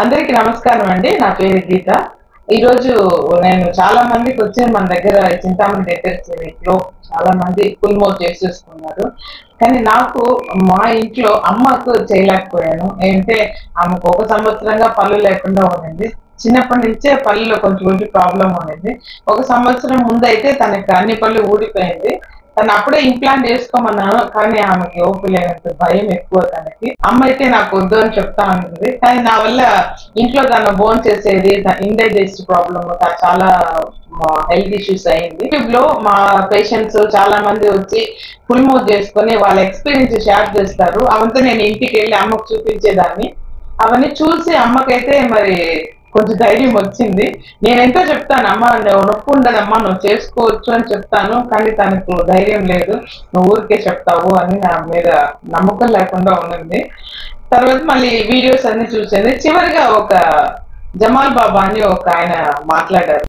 అందరికీ నమస్కారం అండి. నా పేరు గీత. ఈరోజు నేను చాలా మందికి వచ్చి మన దగ్గర చింతామణి దగ్గర క్లినిక్‌లో చాలా మంది ఫుల్ మౌత్ చేసేసుకున్నారు. కానీ నాకు మా ఇంట్లో అమ్మకు చేయలేకపోయాను. ఏంటే ఆమెకు ఒక సంవత్సరంగా పళ్ళు లేకుండా ఉండింది. చిన్నప్పటి నుంచే పళ్ళులో కొంచెం ప్రాబ్లమ్ ఉండింది. ఒక సంవత్సరం ముందైతే తనకి అన్ని పళ్ళు ఊడిపోయింది. తను అప్పుడే ఇంప్లాంట్ చేసుకోమన్నాను. కానీ ఆమెకి ఓపిక లేనంత భయం ఎక్కువ తనకి. అమ్మ అయితే నాకు వద్దు అని చెప్తా ఉంటుంది. కానీ నా వల్ల ఇంట్లో తను భోంచేసేది, ఇండైజెస్ట్ ప్రాబ్లమ్, చాలా హెల్త్ ఇష్యూస్ అయింది. యూట్యూబ్ లో మా పేషెంట్స్ చాలా మంది వచ్చి ఫుల్ మౌత్ చేసుకొని వాళ్ళ ఎక్స్పీరియన్స్ షేర్ చేస్తారు. అవంతా నేను ఇంటికి వెళ్ళి అమ్మకు చూపించేదాన్ని. అవన్నీ చూసి అమ్మకైతే మరి కొంచెం ధైర్యం వచ్చింది. నేనెంతో చెప్తాను, అమ్మ నొప్పి ఉండదమ్మా, నువ్వు చేసుకోవచ్చు అని చెప్తాను. కానీ తనకు ధైర్యం లేదు, నువ్వు ఊరికే చెప్తావు అని నా మీద నమ్మకం లేకుండా ఉన్నది. తర్వాత మళ్ళీ వీడియోస్ అన్ని చూసింది. చివరిగా ఒక జమాల్ బాబా అని ఒక ఆయన మాట్లాడారు.